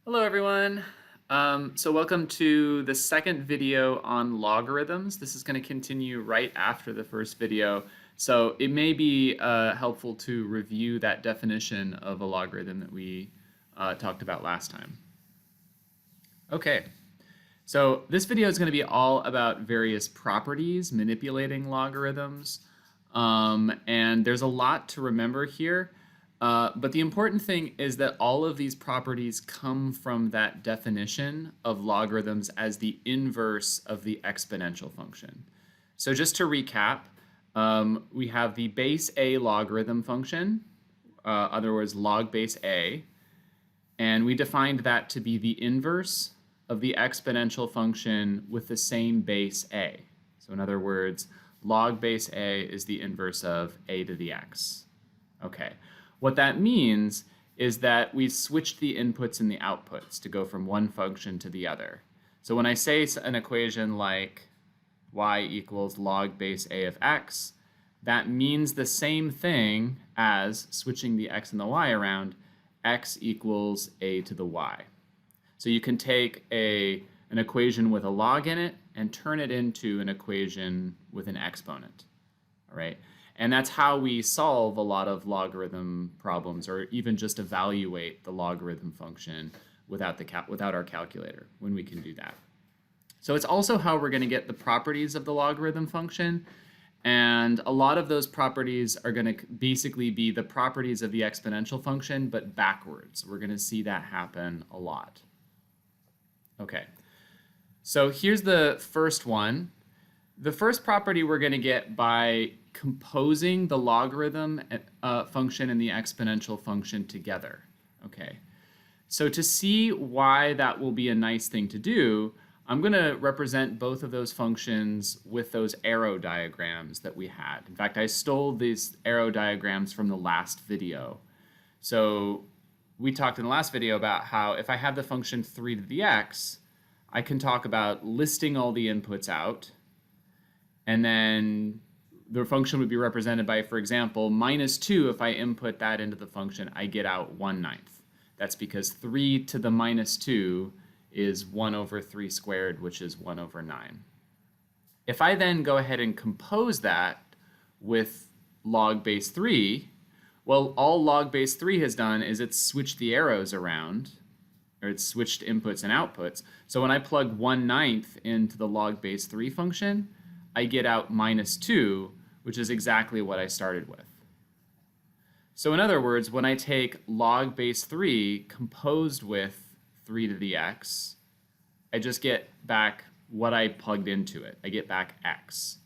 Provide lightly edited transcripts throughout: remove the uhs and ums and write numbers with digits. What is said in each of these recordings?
Hello, everyone. So welcome to the second video on logarithms. This is going to continue right after the first video. So it may be helpful to review that definition of a logarithm that we talked about last time. Okay, so this video is going to be all about various properties manipulating logarithms. And there's a lot to remember here. But the important thing is that all of these properties come from that definition of logarithms as the inverse of the exponential function. So just to recap, we have the base A logarithm function, other words log base A, and we defined that to be the inverse of the exponential function with the same base A. So in other words, log base A is the inverse of a to the x. Okay. What that means is that we've switched the inputs and the outputs to go from one function to the other. So when I say an equation like y equals log base a of x, that means the same thing as switching the x and the y around, x equals a to the y. So you can take an equation with a log in it and turn it into an equation with an exponent. All right. And that's how we solve a lot of logarithm problems, or even just evaluate the logarithm function without our calculator, when we can do that. So it's also how we're going to get the properties of the logarithm function. And a lot of those properties are going to basically be the properties of the exponential function, but backwards. We're going to see that happen a lot. Okay, so here's the first one. The first property we're going to get by composing the logarithm function and the exponential function together. Okay, so to see why that will be a nice thing to do, I'm going to represent both of those functions with those arrow diagrams that we had. In fact, I stole these arrow diagrams from the last video. So we talked in the last video about how if I have the function 3 to the x, I can talk about listing all the inputs out, and then the function would be represented by, for example, -2. If I input that into the function, I get out 1/9. That's because 3 to the -2 is 1 over 3 squared, which is 1 over 9. If I then go ahead and compose that with log base 3, well, all log base 3 has done is it's switched the arrows around, or it's switched inputs and outputs. So when I plug 1/9 into the log base 3 function, I get out -2, which is exactly what I started with. So in other words, when I take log base 3 composed with 3 to the x, I just get back what I plugged into it. I get back x.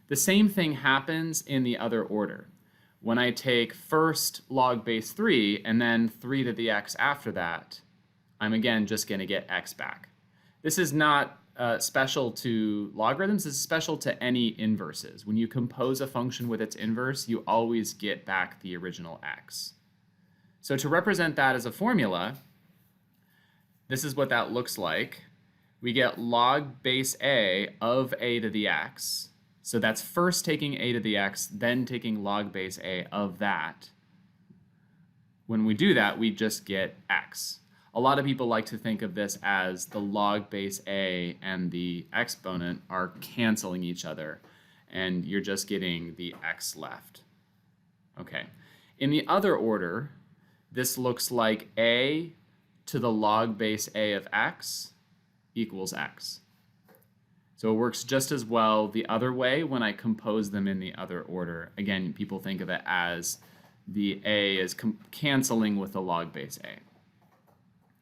The same thing happens in the other order. When I take first log base 3 and then 3 to the x after that, I'm again just going to get x back. This is not special to logarithms. This is special to any inverses. When you compose a function with its inverse, you always get back the original x. So to represent that as a formula, this is what that looks like. We get log base a of a to the x. So that's first taking a to the x, then taking log base a of that. When we do that, we just get x. A lot of people like to think of this as the log base a and the exponent are canceling each other, and you're just getting the x left. Okay. In the other order, this looks like a to the log base a of x equals x. So it works just as well the other way when I compose them in the other order. Again, people think of it as the a is canceling with the log base a.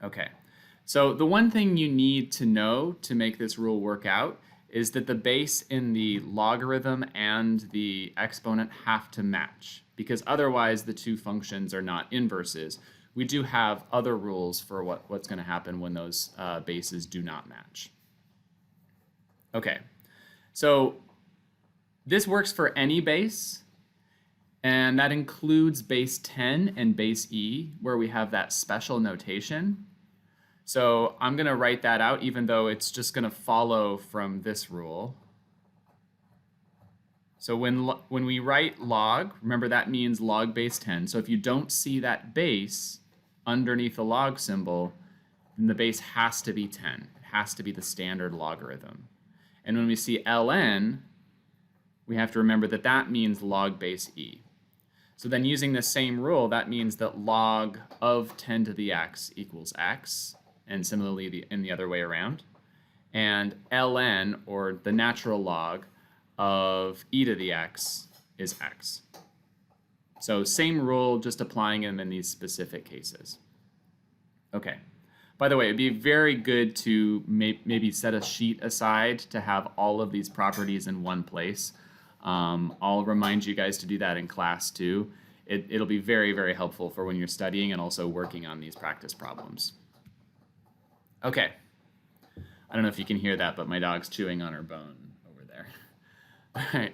Okay, so the one thing you need to know to make this rule work out is that the base in the logarithm and the exponent have to match, because otherwise the two functions are not inverses. We do have other rules for what's going to happen when those bases do not match. Okay, so this works for any base, and that includes base 10 and base e, where we have that special notation. So I'm going to write that out, even though it's just going to follow from this rule. So when we write log, remember that means log base 10. So if you don't see that base underneath the log symbol, then the base has to be 10. It has to be the standard logarithm. And when we see ln, we have to remember that that means log base e. So then using the same rule, that means that log of 10 to the x equals x, and similarly in the other way around. And ln, or the natural log, of e to the x is x. So same rule, just applying them in these specific cases. Okay. By the way, it'd be very good to maybe set a sheet aside to have all of these properties in one place. I'll remind you guys to do that in class too. It'll be very, very helpful for when you're studying and also working on these practice problems. Okay. I don't know if you can hear that, but my dog's chewing on her bone over there. All right.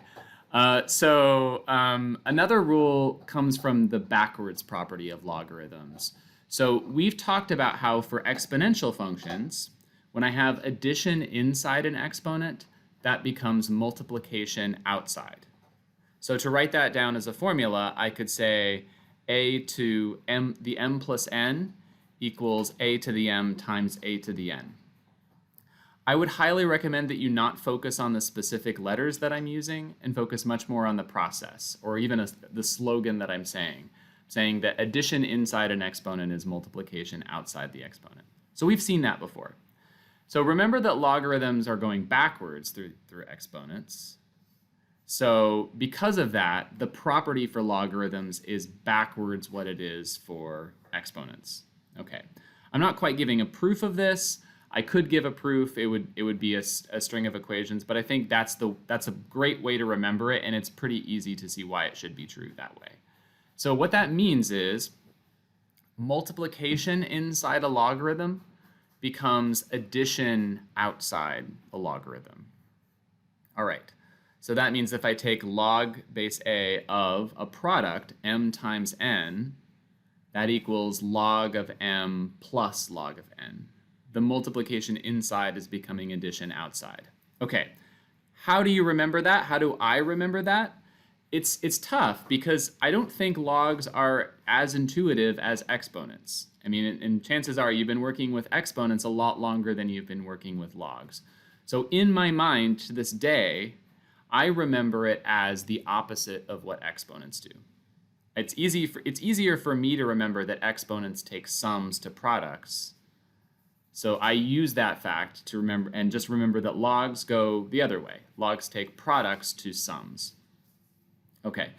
Another rule comes from the backwards property of logarithms. So we've talked about how for exponential functions, when I have addition inside an exponent, that becomes multiplication outside. So to write that down as a formula, I could say a to m, the m plus n equals a to the m times a to the n. I would highly recommend that you not focus on the specific letters that I'm using and focus much more on the process, or even the slogan that I'm saying that addition inside an exponent is multiplication outside the exponent. So we've seen that before. So remember that logarithms are going backwards through exponents. So because of that, the property for logarithms is backwards what it is for exponents. Okay, I'm not quite giving a proof of this. I could give a proof. It would be a string of equations, but I think that's a great way to remember it, and it's pretty easy to see why it should be true that way. So what that means is multiplication inside a logarithm becomes addition outside a logarithm. All right, so that means if I take log base a of a product, m times n, that equals log of m plus log of n. The multiplication inside is becoming addition outside. Okay, how do you remember that? How do I remember that? It's tough because I don't think logs are as intuitive as exponents. I mean, and chances are you've been working with exponents a lot longer than you've been working with logs. So in my mind to this day, I remember it as the opposite of what exponents do. It's easier for me to remember that exponents take sums to products. So I use that fact to remember, and just remember that logs go the other way. Logs take products to sums. Okay,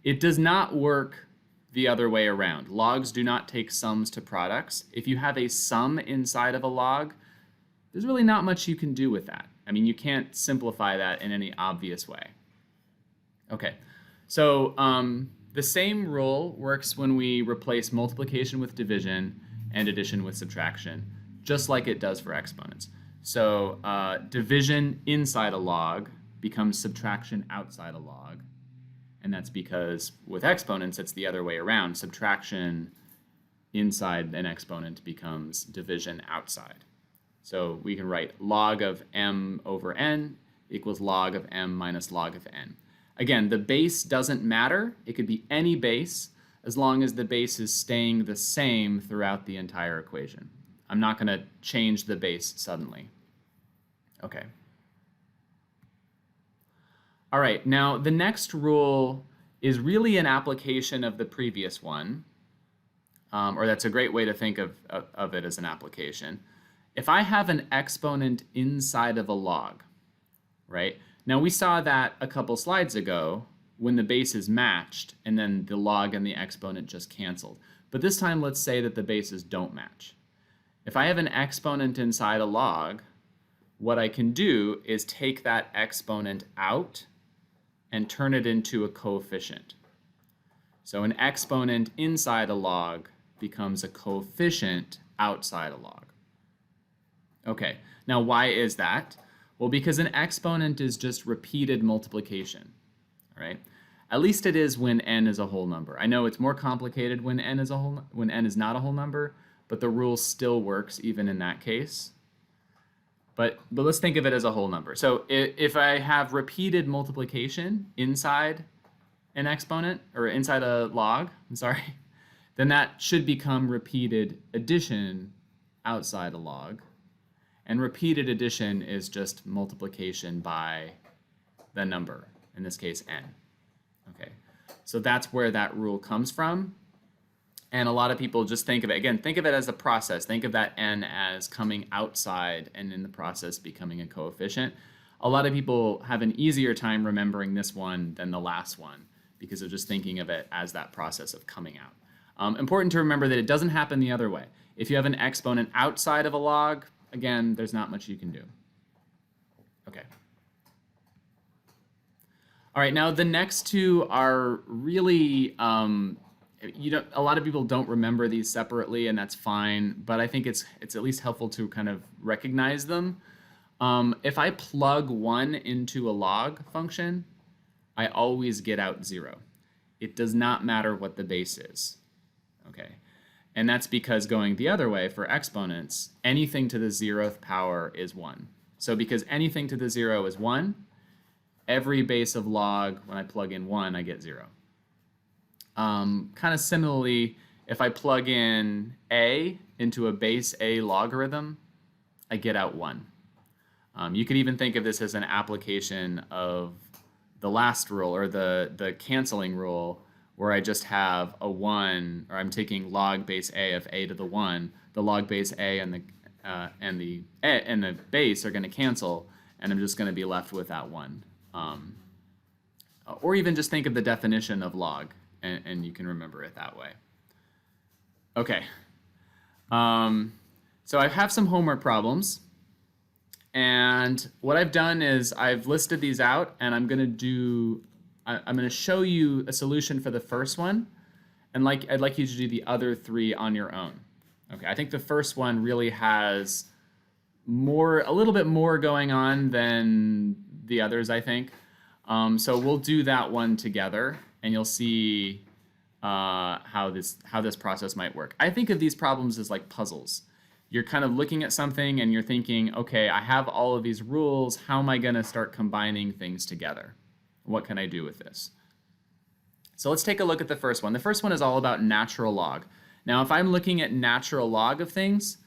it does not work the other way around. Logs do not take sums to products. If you have a sum inside of a log, there's really not much you can do with that. I mean, you can't simplify that in any obvious way. Okay, so the same rule works when we replace multiplication with division and addition with subtraction, just like it does for exponents. So division inside a log becomes subtraction outside a log. And that's because with exponents, it's the other way around. Subtraction inside an exponent becomes division outside. So we can write log of m over n equals log of m minus log of n. Again, the base doesn't matter. It could be any base as long as the base is staying the same throughout the entire equation. I'm not going to change the base suddenly. Okay. All right, now the next rule is really an application of the previous one, or that's a great way to think of it as an application. If I have an exponent inside of a log, right? Now we saw that a couple slides ago when the bases matched and then the log and the exponent just canceled. But this time let's say that the bases don't match. If I have an exponent inside a log, what I can do is take that exponent out and turn it into a coefficient. So an exponent inside a log becomes a coefficient outside a log. Okay, now why is that? Well, because an exponent is just repeated multiplication, all right? At least it is when n is a whole number. I know it's more complicated when n is not a whole number, but the rule still works even in that case. But let's think of it as a whole number. So if I have repeated multiplication inside an exponent, or inside a log, I'm sorry, then that should become repeated addition outside a log. And repeated addition is just multiplication by the number, in this case n. Okay, so that's where that rule comes from. And a lot of people just think of it, again, think of it as a process. Think of that n as coming outside and in the process becoming a coefficient. A lot of people have an easier time remembering this one than the last one because of just thinking of it as that process of coming out. Important to remember that it doesn't happen the other way. If you have an exponent outside of a log, again, there's not much you can do. Okay. All right, now the next two are really, a lot of people don't remember these separately, and that's fine, but I think it's at least helpful to kind of recognize them. If I plug 1 into a log function, I always get out 0. It does not matter what the base is. Okay, and that's because going the other way for exponents, anything to the 0th power is 1. So because anything to the 0 is 1, every base of log, when I plug in 1, I get 0. Kind of similarly, if I plug in a into a base a logarithm, I get out 1. You could even think of this as an application of the last rule, or the canceling rule, where I just have a 1, or I'm taking log base a of a to the 1. The log base a and the base are going to cancel, and I'm just going to be left with that 1. Or even just think of the definition of log, and you can remember it that way. Okay. So I have some homework problems. And what I've done is I've listed these out, and I'm going to show you a solution for the first one, and I'd like you to do the other 3 on your own. Okay, I think the first one really has a little bit more going on than the others, I think. So we'll do that one together, and you'll see how this process might work. I think of these problems as like puzzles. You're kind of looking at something and you're thinking, okay, I have all of these rules. How am I going to start combining things together? What can I do with this? So let's take a look at the first one. The first one is all about natural log. Now, if I'm looking at natural log of things,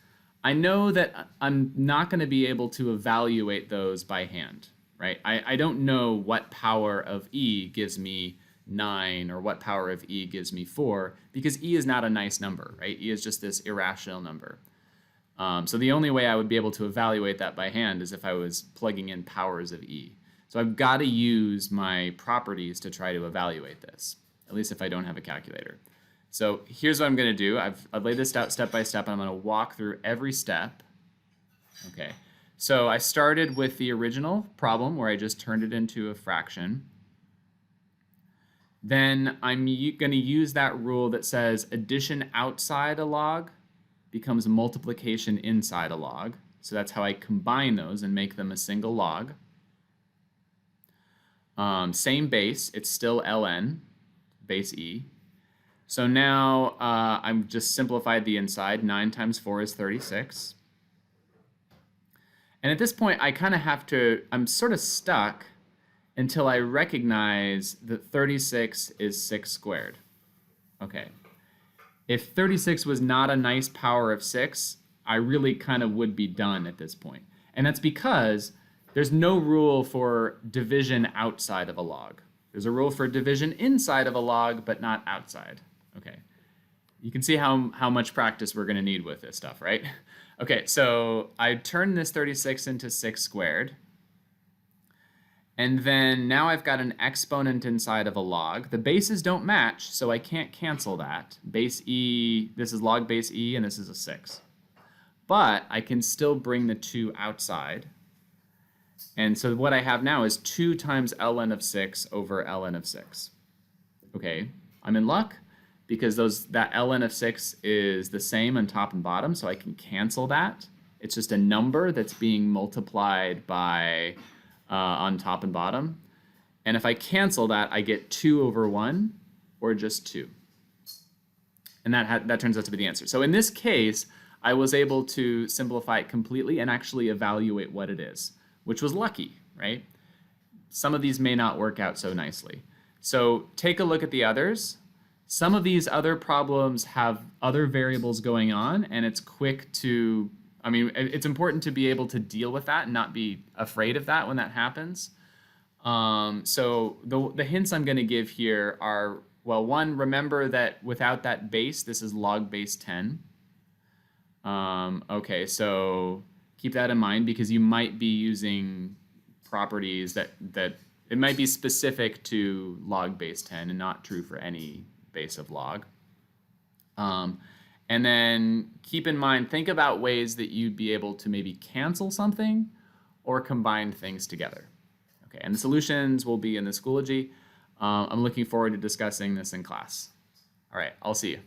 I know that I'm not going to be able to evaluate those by hand, right? I don't know what power of e gives me 9 or what power of e gives me 4, because e is not a nice number, right? E is just this irrational number. So the only way I would be able to evaluate that by hand is if I was plugging in powers of e. So I've got to use my properties to try to evaluate this, at least if I don't have a calculator. So here's what I'm going to do. I've laid this out step by step, and I'm going to walk through every step. Okay. So I started with the original problem where I just turned it into a fraction. Then I'm going to use that rule that says addition outside a log becomes multiplication inside a log. So that's how I combine those and make them a single log. Same base, it's still ln, base e. So now I'm just simplified the inside. 9 times 4 is 36. And at this point, I kind of have to, I'm sort of stuck until I recognize that 36 is 6 squared. Okay. If 36 was not a nice power of 6, I really kind of would be done at this point. And that's because there's no rule for division outside of a log. There's a rule for division inside of a log, but not outside. Okay. You can see how much practice we're going to need with this stuff, right? Okay, so I turned this 36 into 6 squared. And then now I've got an exponent inside of a log. The bases don't match, so I can't cancel that. Base e, this is log base e, and this is a 6. But I can still bring the 2 outside. And so what I have now is 2 times ln of 6 over ln of 6. Okay, I'm in luck because that ln of 6 is the same on top and bottom, so I can cancel that. It's just a number that's being multiplied by on top and bottom. And if I cancel that, I get 2 over 1, or just 2. And that turns out to be the answer. So in this case, I was able to simplify it completely and actually evaluate what it is, which was lucky, right? Some of these may not work out so nicely. So take a look at the others. Some of these other problems have other variables going on, and it's quick to, I mean, it's important to be able to deal with that and not be afraid of that when that happens. So the hints I'm going to give here are, well, one, remember that without that base, this is log base 10. Okay, so keep that in mind because you might be using properties that it might be specific to log base 10 and not true for any base of log. And then keep in mind, think about ways that you'd be able to maybe cancel something or combine things together. Okay, and the solutions will be in the Schoology. I'm looking forward to discussing this in class. All right, I'll see you.